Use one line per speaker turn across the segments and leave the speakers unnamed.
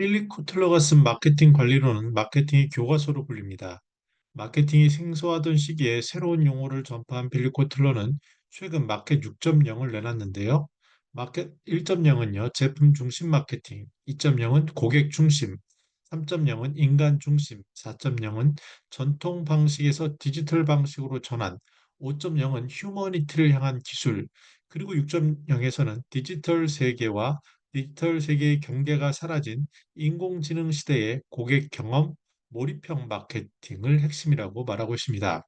필립 코틀러가 쓴 마케팅 관리론은 마케팅의 교과서로 불립니다. 마케팅이 생소하던 시기에 새로운 용어를 전파한 필립 코틀러는 최근 마켓 6.0을 내놨는데요. 마켓 1.0은요, 제품 중심 마케팅, 2.0은 고객 중심, 3.0은 인간 중심, 4.0은 전통 방식에서 디지털 방식으로 전환, 5.0은 휴머니티를 향한 기술, 그리고 6.0에서는 디지털 세계의 경계가 사라진 인공지능 시대의 고객 경험, 몰입형 마케팅을 핵심이라고 말하고 있습니다.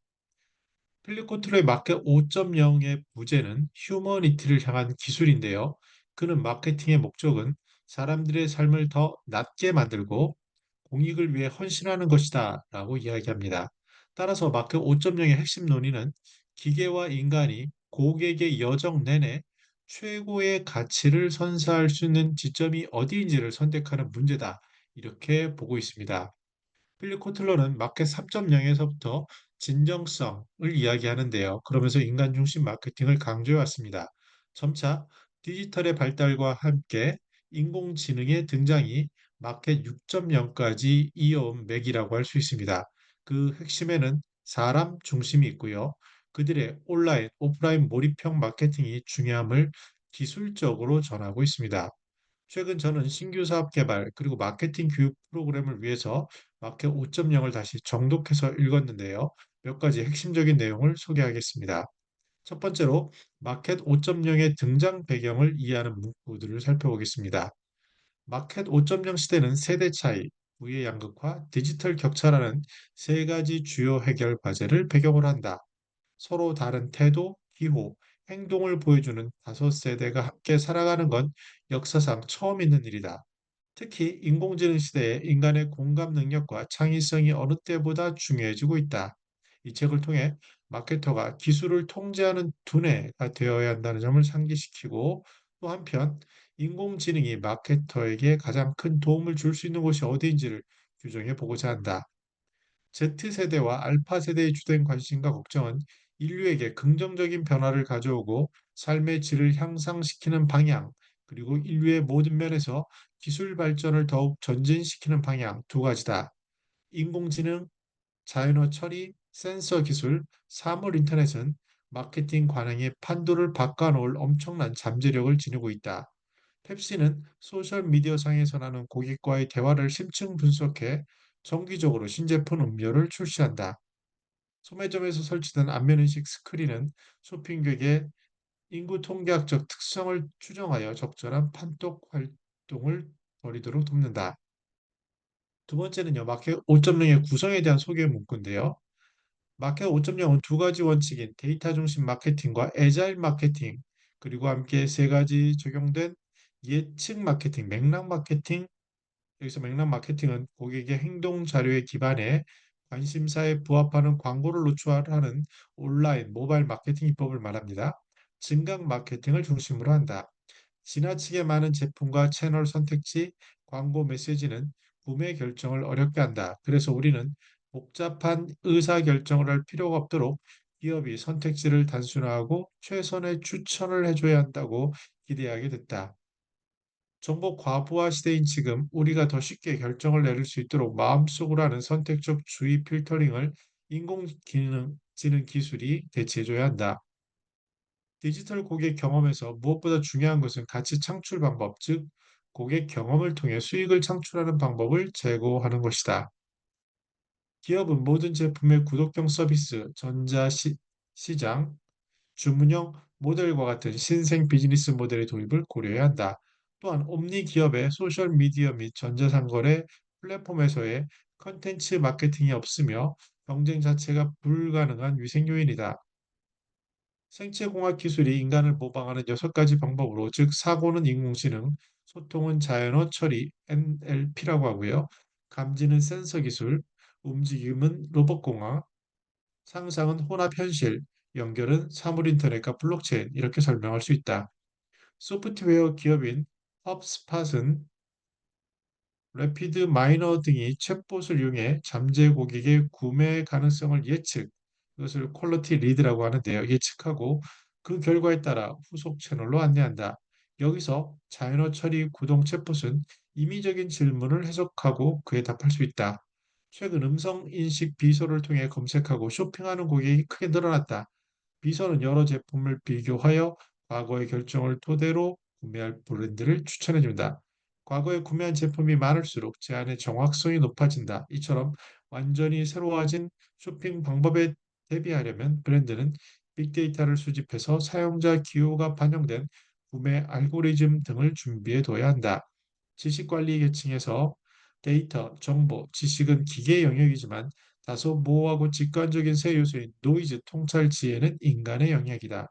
필립 코틀러의 마켓 5.0의 부제는 휴머니티를 향한 기술인데요. 그는 마케팅의 목적은 사람들의 삶을 더 낫게 만들고 공익을 위해 헌신하는 것이다 라고 이야기합니다. 따라서 마켓 5.0의 핵심 논의는 기계와 인간이 고객의 여정 내내 최고의 가치를 선사할 수 있는 지점이 어디인지를 선택하는 문제다. 이렇게 보고 있습니다. 필립 코틀러는 마켓 3.0에서부터 진정성을 이야기하는데요. 그러면서 인간 중심 마케팅을 강조해 왔습니다. 점차 디지털의 발달과 함께 인공지능의 등장이 마켓 6.0까지 이어온 맥이라고 할 수 있습니다. 그 핵심에는 사람 중심이 있고요. 그들의 온라인, 오프라인 몰입형 마케팅이 중요함을 기술적으로 전하고 있습니다. 최근 저는 신규 사업 개발 그리고 마케팅 교육 프로그램을 위해서 마켓 5.0을 다시 정독해서 읽었는데요. 몇 가지 핵심적인 내용을 소개하겠습니다. 첫 번째로 마켓 5.0의 등장 배경을 이해하는 문구들을 살펴보겠습니다. 마켓 5.0 시대는 세대 차이, 부의 양극화, 디지털 격차라는 세 가지 주요 해결 과제를 배경으로 한다. 서로 다른 태도, 기호, 행동을 보여주는 다섯 세대가 함께 살아가는 건 역사상 처음 있는 일이다. 특히 인공지능 시대에 인간의 공감 능력과 창의성이 어느 때보다 중요해지고 있다. 이 책을 통해 마케터가 기술을 통제하는 두뇌가 되어야 한다는 점을 상기시키고 또 한편 인공지능이 마케터에게 가장 큰 도움을 줄 수 있는 곳이 어디인지를 규정해 보고자 한다. Z세대와 알파세대의 주된 관심과 걱정은 인류에게 긍정적인 변화를 가져오고 삶의 질을 향상시키는 방향, 그리고 인류의 모든 면에서 기술 발전을 더욱 전진시키는 방향 두 가지다. 인공지능, 자연어 처리, 센서 기술, 사물 인터넷은 마케팅 관행의 판도를 바꿔놓을 엄청난 잠재력을 지니고 있다. 펩시는 소셜미디어 상에서 나눈 고객과의 대화를 심층 분석해 정기적으로 신제품 음료를 출시한다. 소매점에서 설치된 안면인식 스크린은 쇼핑객의 인구 통계학적 특성을 추정하여 적절한 판독 활동을 벌이도록 돕는다. 두 번째는요, 마켓 5.0의 구성에 대한 소개 문구인데요. 마켓 5.0은 두 가지 원칙인 데이터 중심 마케팅과 애자일 마케팅, 그리고 함께 세 가지 적용된 예측 마케팅, 맥락 마케팅. 여기서 맥락 마케팅은 고객의 행동 자료에 기반해 관심사에 부합하는 광고를 노출하는 온라인 모바일 마케팅 기법을 말합니다. 증강 마케팅을 중심으로 한다. 지나치게 많은 제품과 채널 선택지, 광고 메시지는 구매 결정을 어렵게 한다. 그래서 우리는 복잡한 의사 결정을 할 필요가 없도록 기업이 선택지를 단순화하고 최선의 추천을 해줘야 한다고 기대하게 됐다. 정보 과부하 시대인 지금 우리가 더 쉽게 결정을 내릴 수 있도록 마음속으로 하는 선택적 주의 필터링을 지능 기술이 대체해줘야 한다. 디지털 고객 경험에서 무엇보다 중요한 것은 가치 창출 방법, 즉 고객 경험을 통해 수익을 창출하는 방법을 제고하는 것이다. 기업은 모든 제품의 구독형 서비스, 시장, 주문형 모델과 같은 신생 비즈니스 모델의 도입을 고려해야 한다. 또한 옴니 기업의 소셜 미디어 및 전자상거래 플랫폼에서의 컨텐츠 마케팅이 없으며 경쟁 자체가 불가능한 위생 요인이다. 생체공학 기술이 인간을 모방하는 여섯 가지 방법으로, 즉 사고는 인공지능, 소통은 자연어 처리 NLP라고 하고요. 감지는 센서 기술, 움직임은 로봇공학, 상상은 혼합 현실, 연결은 사물 인터넷과 블록체인 이렇게 설명할 수 있다. 소프트웨어 기업인 헙스팟은 래피드 마이너 등이 챗봇을 이용해 잠재 고객의 구매 가능성을 이것을 퀄리티 리드라고 하는데요. 예측하고 그 결과에 따라 후속 채널로 안내한다. 여기서 자연어 처리 구동 챗봇은 임의적인 질문을 해석하고 그에 답할 수 있다. 최근 음성 인식 비서를 통해 검색하고 쇼핑하는 고객이 크게 늘어났다. 비서는 여러 제품을 비교하여 과거의 결정을 토대로 구매할 브랜드를 추천해준다. 과거에 구매한 제품이 많을수록 제안의 정확성이 높아진다. 이처럼 완전히 새로워진 쇼핑 방법에 대비하려면 브랜드는 빅데이터를 수집해서 사용자 기호가 반영된 구매 알고리즘 등을 준비해 둬야 한다. 지식관리 계층에서 데이터, 정보, 지식은 기계 영역이지만 다소 모호하고 직관적인 세 요소인 노이즈 통찰 지혜는 인간의 영역이다.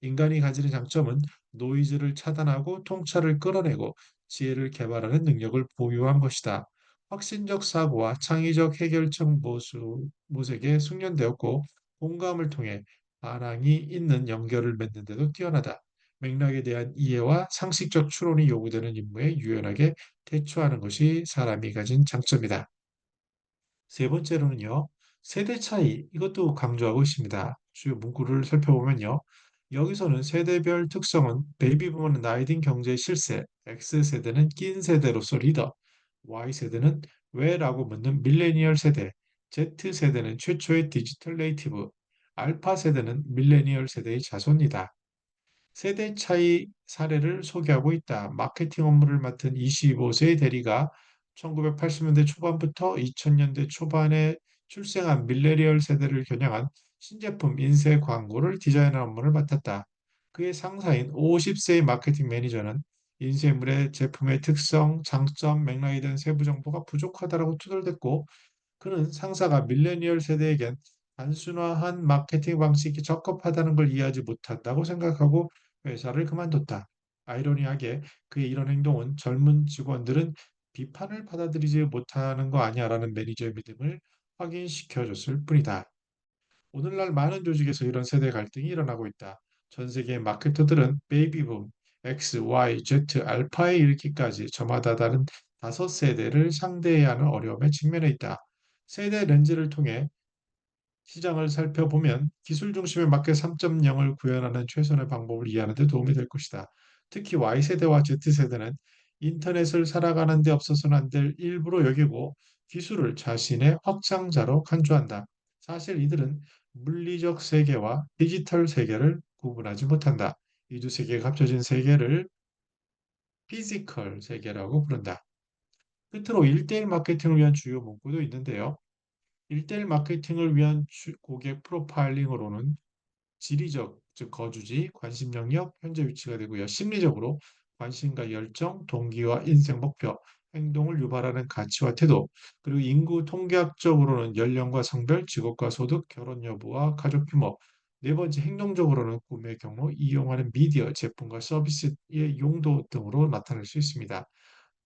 인간이 가지는 장점은 노이즈를 차단하고 통찰을 끌어내고 지혜를 개발하는 능력을 보유한 것이다. 확신적 사고와 창의적 해결책 모색에 숙련되었고 공감을 통해 반항이 있는 연결을 맺는 데도 뛰어나다. 맥락에 대한 이해와 상식적 추론이 요구되는 임무에 유연하게 대처하는 것이 사람이 가진 장점이다. 세 번째로는요, 세대 차이, 이것도 강조하고 있습니다. 주요 문구를 살펴보면요. 여기서는 세대별 특성은 베이비 부모는 나이 든 경제 실세, X세대는 낀 세대로서 리더, Y세대는 왜라고 묻는 밀레니얼 세대, Z세대는 최초의 디지털 네이티브, 알파 세대는 밀레니얼 세대의 자손이다. 세대 차이 사례를 소개하고 있다. 마케팅 업무를 맡은 25세 대리가 1980년대 초반부터 2000년대 초반에 출생한 밀레니얼 세대를 겨냥한 신제품 인쇄 광고를 디자인하는 업무를 맡았다. 그의 상사인 50세의 마케팅 매니저는 인쇄물의 제품의 특성, 장점, 맥락에 대한 세부 정보가 부족하다고 투덜댔고 그는 상사가 밀레니얼 세대에겐 단순화한 마케팅 방식이 적합하다는 걸 이해하지 못한다고 생각하고 회사를 그만뒀다. 아이러니하게 그의 이런 행동은 젊은 직원들은 비판을 받아들이지 못하는 거 아니야라는 매니저의 믿음을 확인시켜줬을 뿐이다. 오늘날 많은 조직에서 이런 세대 갈등이 일어나고 있다. 전 세계 마케터들은 베이비붐, X, Y, Z, 알파에 이르기까지 저마다 다른 5세대를 상대해야 하는 어려움에 직면해 있다. 세대 렌즈를 통해 시장을 살펴보면 기술 중심의 마켓 3.0을 구현하는 최선의 방법을 이해하는 데 도움이 될 것이다. 특히 Y세대와 Z세대는 인터넷을 살아가는 데 없어서는 안 될 일부로 여기고 기술을 자신의 확장자로 간주한다. 사실 이들은 물리적 세계와 디지털 세계를 구분하지 못한다. 이 두 세계가 합쳐진 세계를 피지컬 세계라고 부른다. 끝으로 1대1 마케팅을 위한 주요 문구도 있는데요. 1대1 마케팅을 위한 고객 프로파일링으로는 지리적, 즉 거주지, 관심 영역, 현재 위치가 되고요. 심리적으로 관심과 열정, 동기와 인생 목표, 행동을 유발하는 가치와 태도, 그리고 인구 통계학적으로는 연령과 성별, 직업과 소득, 결혼 여부와 가족 규모, 네 번째 행동적으로는 구매 경로, 이용하는 미디어, 제품과 서비스의 용도 등으로 나타낼 수 있습니다.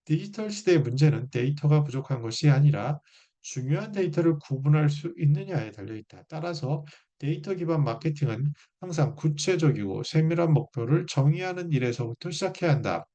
디지털 시대의 문제는 데이터가 부족한 것이 아니라 중요한 데이터를 구분할 수 있느냐에 달려 있다. 따라서 데이터 기반 마케팅은 항상 구체적이고 세밀한 목표를 정의하는 일에서부터 시작해야 한다.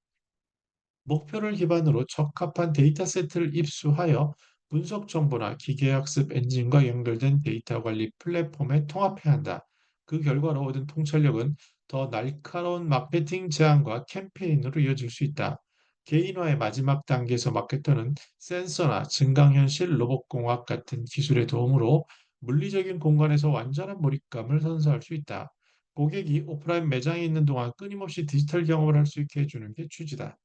목표를 기반으로 적합한 데이터 세트를 입수하여 분석 정보나 기계학습 엔진과 연결된 데이터 관리 플랫폼에 통합해야 한다. 그 결과로 얻은 통찰력은 더 날카로운 마케팅 제안과 캠페인으로 이어질 수 있다. 개인화의 마지막 단계에서 마케터는 센서나 증강현실, 로봇공학 같은 기술의 도움으로 물리적인 공간에서 완전한 몰입감을 선사할 수 있다. 고객이 오프라인 매장에 있는 동안 끊임없이 디지털 경험을 할 수 있게 해주는 게 취지다.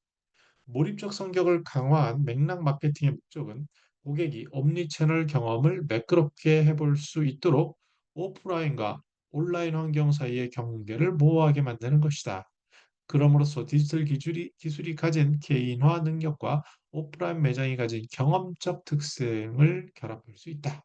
몰입적 성격을 강화한 맥락 마케팅의 목적은 고객이 omni채널 경험을 매끄럽게 해볼 수 있도록 오프라인과 온라인 환경 사이의 경계를 모호하게 만드는 것이다. 그럼으로써 디지털 기술이 가진 개인화 능력과 오프라인 매장이 가진 경험적 특성을 결합할 수 있다.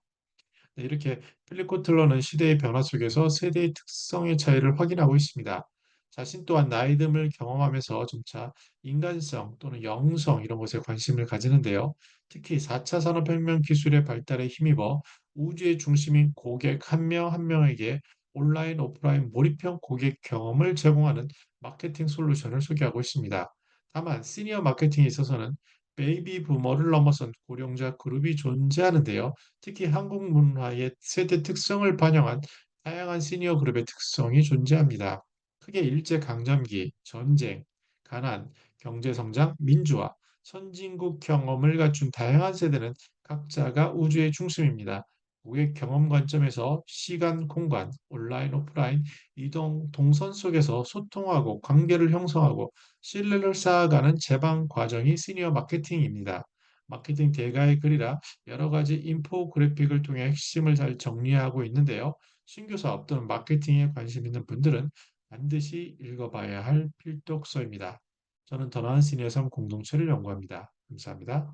네, 이렇게 필립 코틀러는 시대의 변화 속에서 세대의 특성의 차이를 확인하고 있습니다. 자신 또한 나이듦을 경험하면서 점차 인간성 또는 영성 이런 것에 관심을 가지는데요. 특히 4차 산업혁명 기술의 발달에 힘입어 우주의 중심인 고객 한 명 한 명에게 온라인, 오프라인 몰입형 고객 경험을 제공하는 마케팅 솔루션을 소개하고 있습니다. 다만 시니어 마케팅에 있어서는 베이비 부머를 넘어선 고령자 그룹이 존재하는데요. 특히 한국 문화의 세대 특성을 반영한 다양한 시니어 그룹의 특성이 존재합니다. 크게 일제 강점기, 전쟁, 가난, 경제 성장, 민주화, 선진국 경험을 갖춘 다양한 세대는 각자가 우주의 중심입니다. 고객 경험 관점에서 시간, 공간, 온라인, 오프라인, 이동, 동선 속에서 소통하고 관계를 형성하고 신뢰를 쌓아가는 제방 과정이 시니어 마케팅입니다. 마케팅 대가의 글이라 여러 가지 인포그래픽을 통해 핵심을 잘 정리하고 있는데요. 신규 사업 또는 마케팅에 관심 있는 분들은 반드시 읽어봐야 할 필독서입니다. 저는 더 나은 시니어 삶 공동체를 연구합니다. 감사합니다.